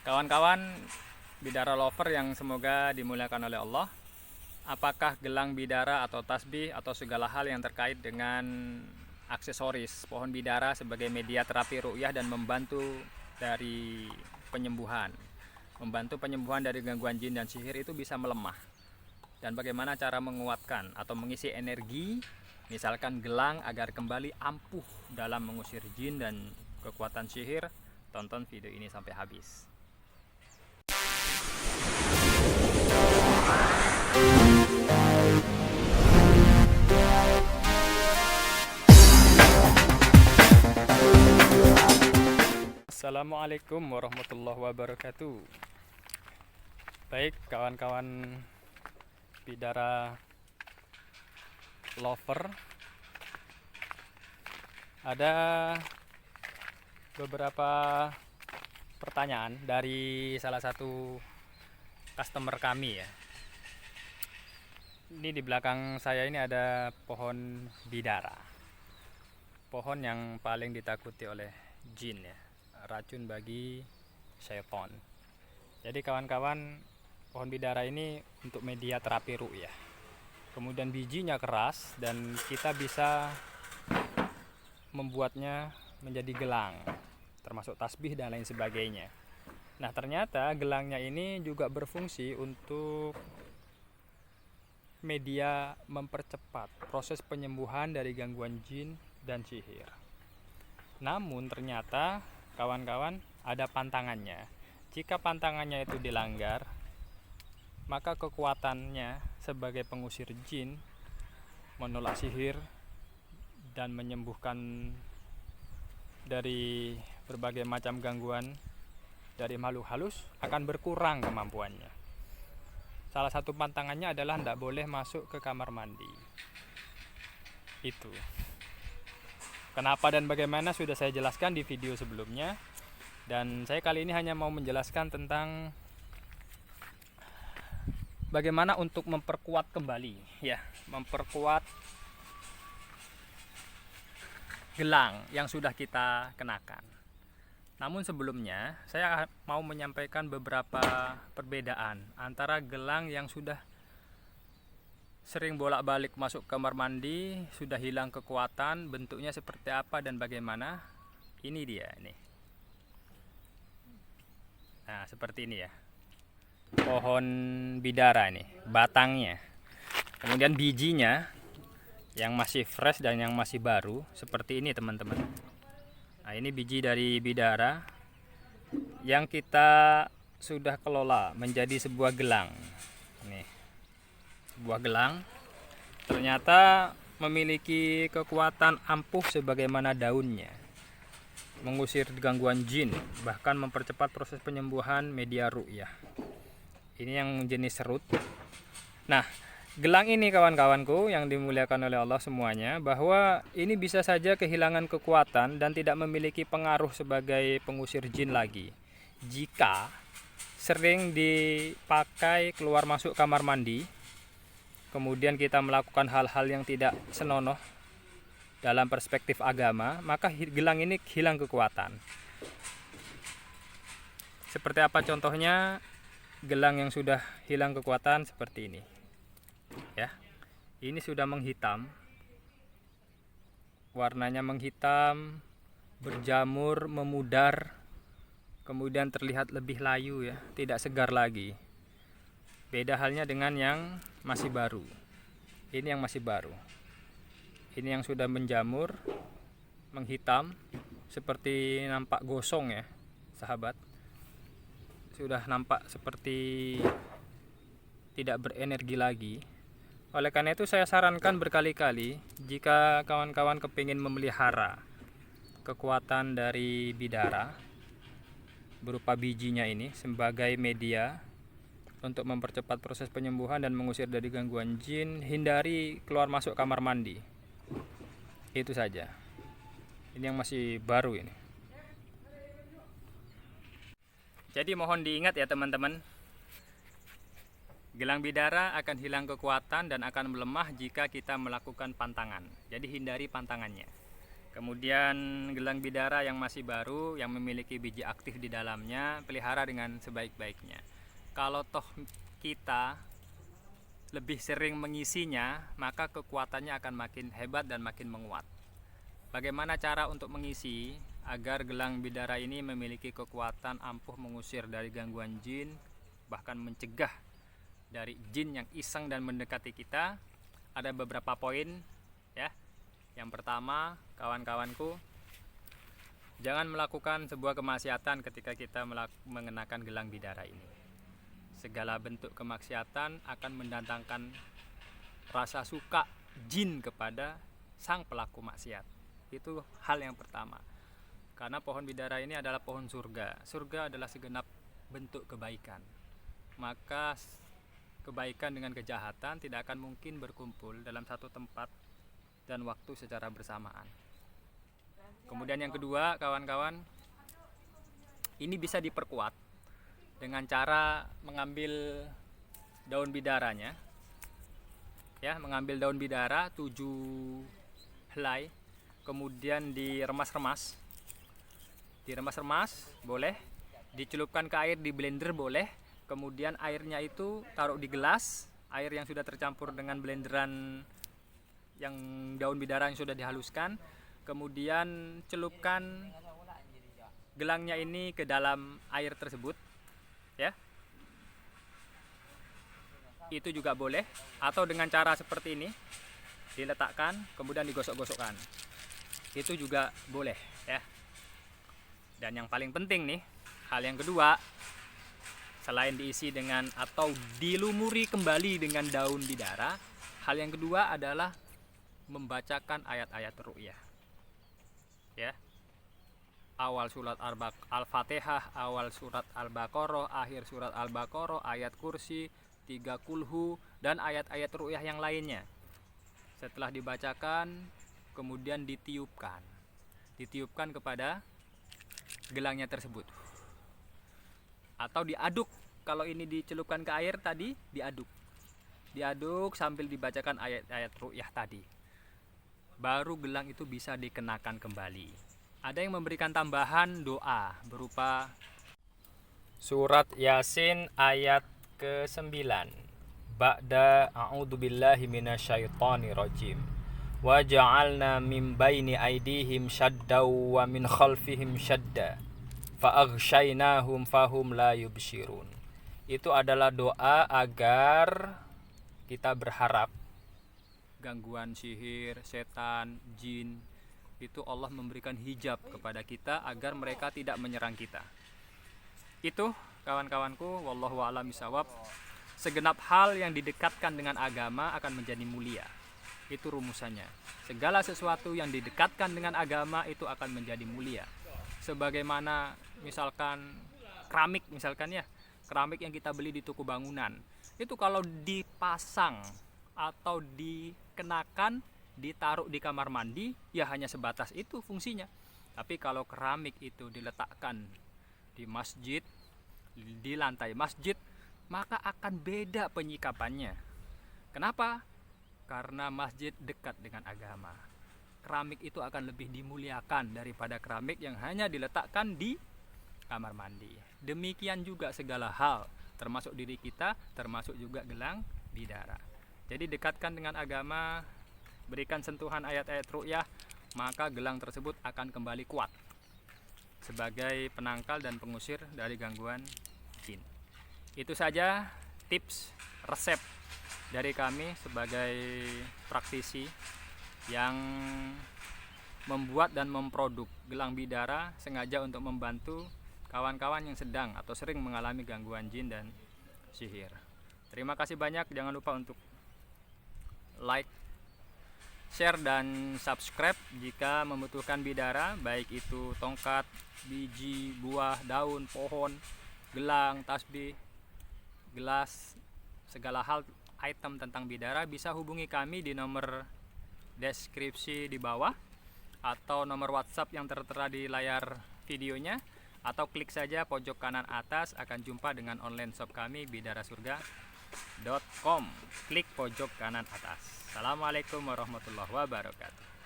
Kawan-kawan bidara lover yang semoga dimuliakan oleh Allah, apakah gelang bidara atau tasbih atau segala hal yang terkait dengan aksesoris pohon bidara sebagai media terapi ruqyah dan membantu dari penyembuhan, dari gangguan jin dan sihir itu bisa melemah? Dan bagaimana cara menguatkan atau mengisi energi, misalkan gelang, agar kembali ampuh dalam mengusir jin dan kekuatan sihir? Tonton video ini sampai habis. Assalamualaikum warahmatullahi wabarakatuh. Baik kawan-kawan bidara lover, ada beberapa pertanyaan dari salah satu customer kami ya. Ini di belakang saya ini ada pohon bidara, pohon yang paling ditakuti oleh jin ya, racun bagi syaitan. Jadi kawan-kawan, pohon bidara ini untuk media terapi ruqyah. Kemudian bijinya keras dan kita bisa membuatnya menjadi gelang, termasuk tasbih dan lain sebagainya. Nah, ternyata gelangnya ini juga berfungsi untuk media mempercepat proses penyembuhan dari gangguan jin dan sihir. Namun ternyata kawan-kawan ada pantangannya. Jika pantangannya itu dilanggar, maka kekuatannya sebagai pengusir jin, menolak sihir, dan menyembuhkan dari berbagai macam gangguan dari makhluk halus akan berkurang kemampuannya. Salah satu pantangannya adalah tidak boleh masuk ke kamar mandi. Itu. Kenapa dan bagaimana sudah saya jelaskan di video sebelumnya. Dan saya kali ini hanya mau menjelaskan tentang bagaimana untuk memperkuat kembali ya, memperkuat gelang yang sudah kita kenakan. Namun sebelumnya saya mau menyampaikan beberapa perbedaan antara gelang yang sudah sering bolak-balik masuk kamar mandi, sudah hilang kekuatan, bentuknya seperti apa dan bagaimana. Ini dia nih. Nah, seperti ini ya. Pohon bidara nih, batangnya. Kemudian bijinya yang masih fresh dan yang masih baru, seperti ini teman-teman. Nah, ini biji dari bidara yang kita sudah kelola menjadi sebuah gelang. Nih, sebuah gelang ternyata memiliki kekuatan ampuh sebagaimana daunnya, mengusir gangguan jin, bahkan mempercepat proses penyembuhan media ruqyah. Ini yang jenis serut. Nah, gelang ini kawan-kawanku yang dimuliakan oleh Allah semuanya, bahwa ini bisa saja kehilangan kekuatan dan tidak memiliki pengaruh sebagai pengusir jin lagi jika sering dipakai keluar masuk kamar mandi, kemudian kita melakukan hal-hal yang tidak senonoh dalam perspektif agama, maka gelang ini hilang kekuatan. Seperti apa contohnya? Gelang yang sudah hilang kekuatan seperti ini ya, ini sudah menghitam, warnanya menghitam, berjamur, memudar, kemudian terlihat lebih layu ya, tidak segar lagi. Beda halnya dengan yang masih baru. Ini yang masih baru, ini yang sudah menjamur, menghitam, seperti nampak gosong ya sahabat, sudah nampak seperti tidak berenergi lagi. Oleh karena itu saya sarankan berkali-kali, jika kawan-kawan kepingin memelihara kekuatan dari bidara berupa bijinya ini sebagai media untuk mempercepat proses penyembuhan dan mengusir dari gangguan jin, hindari keluar masuk kamar mandi. Itu saja. Ini yang masih baru ini. Jadi mohon diingat ya teman-teman, gelang bidara akan hilang kekuatan dan akan melemah jika kita melakukan pantangan. Jadi hindari pantangannya. Kemudian gelang bidara yang masih baru yang memiliki biji aktif di dalamnya, pelihara dengan sebaik-baiknya. Kalau toh kita lebih sering mengisinya, maka kekuatannya akan makin hebat dan makin menguat. Bagaimana cara untuk mengisi agar gelang bidara ini memiliki kekuatan ampuh mengusir dari gangguan jin, bahkan mencegah dari jin yang iseng dan mendekati kita? Ada beberapa poin ya. Yang pertama, kawan-kawanku, jangan melakukan sebuah kemaksiatan ketika kita mengenakan gelang bidara ini. Segala bentuk kemaksiatan akan mendatangkan rasa suka jin kepada sang pelaku maksiat. Itu hal yang pertama. Karena pohon bidara ini adalah pohon surga. Surga adalah segenap bentuk kebaikan. Maka kebaikan dengan kejahatan tidak akan mungkin berkumpul dalam satu tempat dan waktu secara bersamaan. Kemudian yang kedua, kawan-kawan, ini bisa diperkuat dengan cara mengambil daun bidaranya. Ya, mengambil daun bidara 7 helai, kemudian diremas-remas. Diremas-remas boleh, dicelupkan ke air di blender boleh. Kemudian airnya itu taruh di gelas, air yang sudah tercampur dengan blenderan yang daun bidara yang sudah dihaluskan. Kemudian celupkan gelangnya ini ke dalam air tersebut ya. Itu juga boleh, atau dengan cara seperti ini, diletakkan kemudian digosok-gosokkan. Itu juga boleh ya. Dan yang paling penting nih, hal yang kedua, selain diisi dengan atau dilumuri kembali dengan daun bidara, hal yang kedua adalah membacakan ayat-ayat ruqyah ya. Awal surat Al-Fatihah, awal surat Al-Baqarah, akhir surat Al-Baqarah, ayat kursi, 3 kulhu, dan ayat-ayat ruqyah yang lainnya. Setelah dibacakan, kemudian ditiupkan kepada gelangnya tersebut, atau diaduk. Kalau ini dicelupkan ke air tadi, diaduk sambil dibacakan ayat-ayat ruqyah tadi, baru gelang itu bisa dikenakan kembali. Ada yang memberikan tambahan doa berupa surat Yasin ayat ke-9, ba'da a'udzubillahi minasyaitonirrajim, wa ja'alna min baini aydihim syaddaw wa min khalfihim syadda fa aghsyainahum fahum la yubsyirun. Itu adalah doa agar kita berharap gangguan sihir, setan, jin, itu Allah memberikan hijab kepada kita agar mereka tidak menyerang kita. Itu kawan-kawanku, wallahu a'lam bishawab. Segenap hal yang didekatkan dengan agama akan menjadi mulia. Itu rumusannya. Segala sesuatu yang didekatkan dengan agama itu akan menjadi mulia. Sebagaimana misalkan keramik misalkan ya, keramik yang kita beli di toko bangunan. Itu kalau dipasang atau dikenakan, ditaruh di kamar mandi, ya hanya sebatas itu fungsinya. Tapi kalau keramik itu diletakkan di masjid, di lantai masjid, maka akan beda penyikapannya. Kenapa? Karena masjid dekat dengan agama. Keramik itu akan lebih dimuliakan daripada keramik yang hanya diletakkan di kamar mandi. Demikian juga segala hal, termasuk diri kita, termasuk juga gelang bidara. Jadi dekatkan dengan agama, berikan sentuhan ayat-ayat ruqyah, maka gelang tersebut akan kembali kuat sebagai penangkal dan pengusir dari gangguan jin. Itu saja tips resep dari kami sebagai praktisi yang membuat dan memproduk gelang bidara sengaja untuk membantu kawan-kawan yang sedang atau sering mengalami gangguan jin dan sihir. Terima kasih banyak, jangan lupa untuk like, share, dan subscribe jika membutuhkan bidara, baik itu tongkat, biji, buah, daun, pohon, gelang, tasbih, gelas, segala hal item tentang bidara bisa hubungi kami di nomor deskripsi di bawah atau nomor WhatsApp yang tertera di layar videonya, atau klik saja pojok kanan atas akan jumpa dengan online shop kami bidarasurga.com. Klik pojok kanan atas. Assalamualaikum warahmatullahi wabarakatuh.